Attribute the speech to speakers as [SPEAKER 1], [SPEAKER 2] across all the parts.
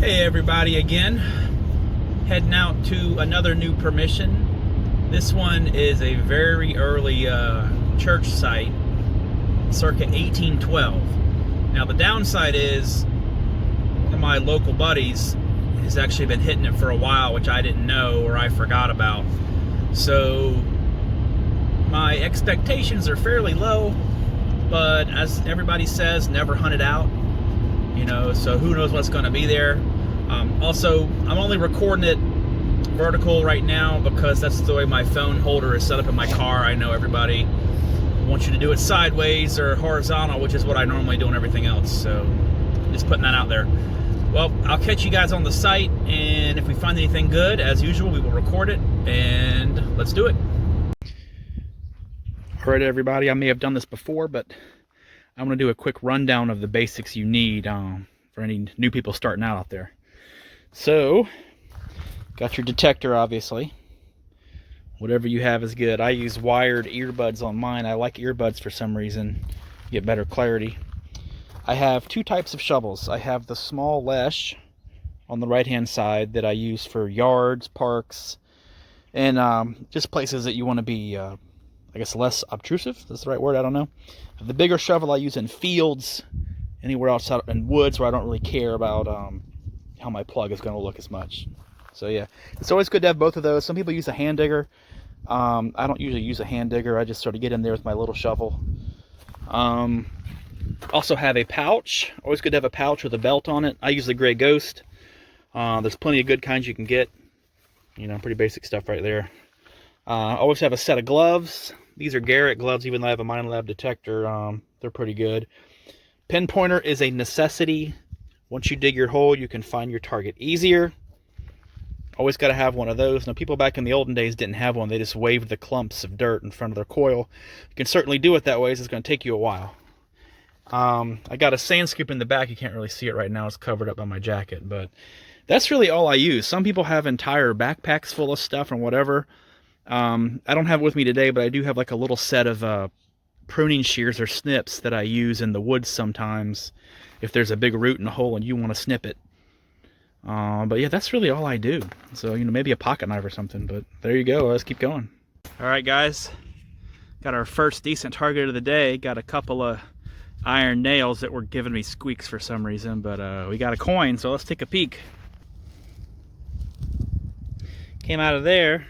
[SPEAKER 1] Hey everybody again, heading out to another new permission. This one is a very early church site, circa 1812. Now the downside is one of my local buddies has actually been hitting it for a while, which I didn't know or I forgot about. So my expectations are fairly low, but as everybody says, never hunt it out. You know, so who knows what's going to be there. Also, I'm only recording it vertical right now because that's the way my phone holder is set up in my car. I know everybody wants you to do it sideways or horizontal, which is what I normally do on everything else. So just putting that out there. Well, I'll catch you guys on the site, and if we find anything good, as usual, we will record it, and let's do it. All right, everybody, I may have done this before, but I'm going to do a quick rundown of the basics you need for any new people starting out there. So, got your detector, obviously. Whatever you have is good. I use wired earbuds on mine. I like earbuds for some reason. Get better clarity. I have two types of shovels. I have the small lesh on the right-hand side that I use for yards, parks, and just places that you want to be, I guess, less obtrusive. That's the right word, I don't know. The bigger shovel I use in fields, anywhere else out in woods where I don't really care about how my plug is going to look as much. So yeah, it's always good to have both of those. Some people use a hand digger. I don't usually use a hand digger. I just sort of get in there with my little shovel. Also have a pouch. Always good to have a pouch with a belt on it. I use the Gray Ghost. There's plenty of good kinds you can get. You know, pretty basic stuff right there. Always have a set of gloves. These are Garrett gloves, even though I have a Mine Lab detector. They're pretty good. Pinpointer is a necessity. Once you dig your hole, you can find your target easier. Always got to have one of those. Now, people back in the olden days didn't have one. They just waved the clumps of dirt in front of their coil. You can certainly do it that way. It's going to take you a while. I got a sand scoop in the back. You can't really see it right now. It's covered up by my jacket. But that's really all I use. Some people have entire backpacks full of stuff and whatever. I don't have it with me today, but I do have like a little set of pruning shears or snips that I use in the woods sometimes if there's a big root in a hole and you want to snip it. But yeah, that's really all I do. So, you know, maybe a pocket knife or something, but there you go. Let's keep going. All right, guys, got our first decent target of the day. Got a couple of iron nails that were giving me squeaks for some reason, but we got a coin, so let's take a peek. Came out of there.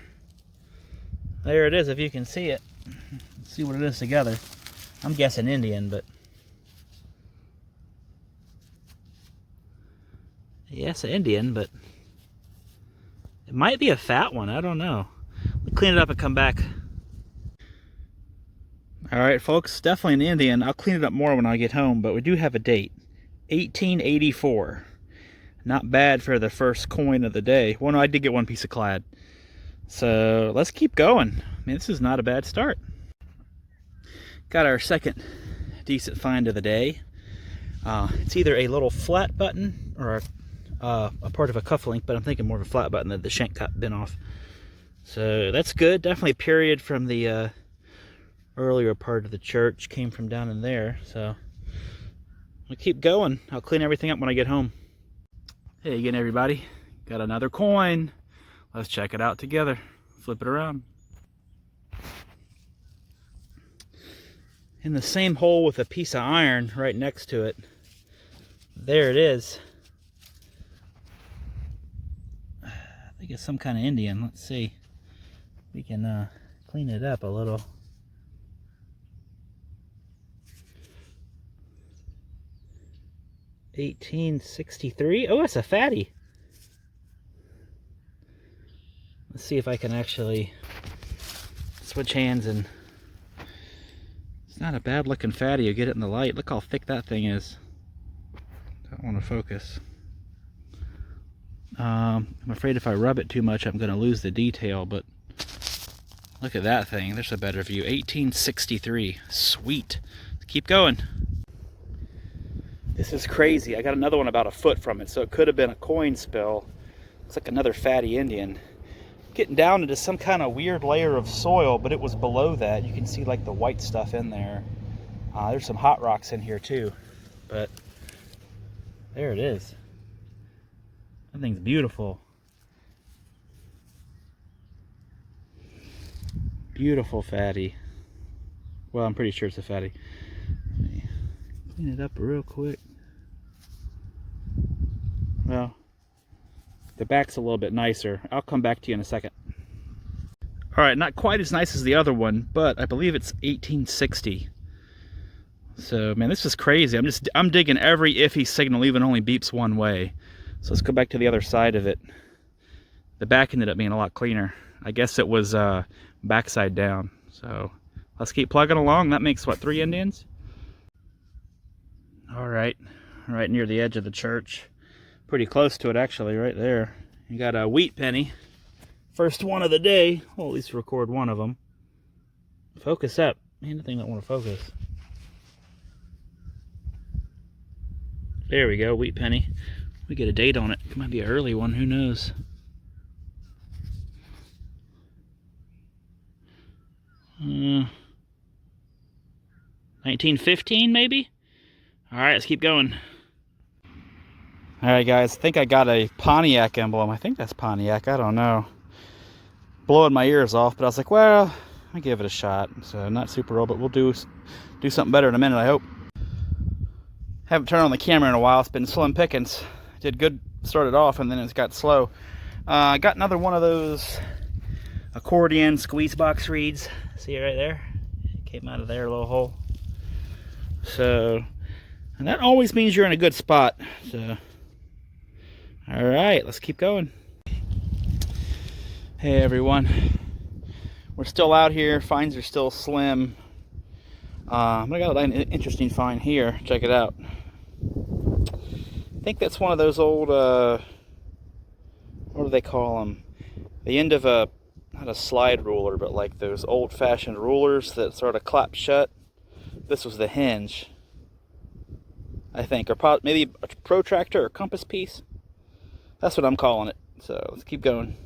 [SPEAKER 1] There it is, if you can see it. Let's see what it is together. I'm guessing Indian, but yes, Indian, but it might be a fat one. I don't know. We'll clean it up and come back. All right, folks, definitely an Indian. I'll clean it up more when I get home, but we do have a date. 1884. Not bad for the first coin of the day. Well, no, I did get one piece of clad. So let's keep going. I mean, this is not a bad start. Got our second decent find of the day. It's either a little flat button or a part of a cufflink, but I'm thinking more of a flat button that the shank got bent off. So that's good. Definitely period from the earlier part of the church. Came from down in there. So I'll keep going. I'll clean everything up when I get home. Hey again, everybody. Got another coin. Let's check it out together. Flip it around. In the same hole with a piece of iron right next to it. There it is. I think it's some kind of Indian. Let's see. We can clean it up a little. $1863. Oh, it's a fatty. Let's see if I can actually switch hands, and it's not a bad looking fatty. You get it in the light. Look how thick that thing is. Don't want to focus. I'm afraid if I rub it too much I'm going to lose the detail, but look at that thing. There's a better view. 1863. Sweet. Let's keep going. This is crazy. I got another one about a foot from it, so it could have been a coin spill. Looks like another fatty Indian. Getting down into some kind of weird layer of soil, but it was below that. You can see like the white stuff in there. There's some hot rocks in here too, but there it is. That thing's beautiful. Beautiful fatty. Well, I'm pretty sure it's a fatty. Let me clean it up real quick. Well, the back's a little bit nicer. I'll come back to you in a second. All right, not quite as nice as the other one, but I believe it's 1860. So, man, this is crazy. I'm digging every iffy signal, even only beeps one way. So let's go back to the other side of it. The back ended up being a lot cleaner. I guess it was backside down. So let's keep plugging along. That makes, what, 3 Indians? All right, right near the edge of the church. Pretty close to it, actually, right there. You got a wheat penny. First one of the day. Well, at least record one of them. Focus up. Man, the thing don't want to focus. There we go, wheat penny. We get a date on it. It might be an early one, who knows? Uh, 1915 maybe? Alright, let's keep going. Alright guys, I think I got a Pontiac emblem. I think that's Pontiac, I don't know. Blowing my ears off, but I was like, well, I'll give it a shot. So not super old, but we'll do something better in a minute, I hope. Haven't turned on the camera in a while. It's been slim pickings. Did good, started off, and then it's got slow. I got another one of those accordion squeeze box reeds. See it right there? It came out of there, a little hole. So, and that always means you're in a good spot. So, all right, let's keep going. Hey everyone, we're still out here. Finds are still slim. I got an interesting find here. Check it out. I think that's one of those old, what do they call them? The end of a, not a slide ruler, but like those old-fashioned rulers that sort of clap shut. This was the hinge, I think, or maybe a protractor or compass piece. That's what I'm calling it. So let's keep going.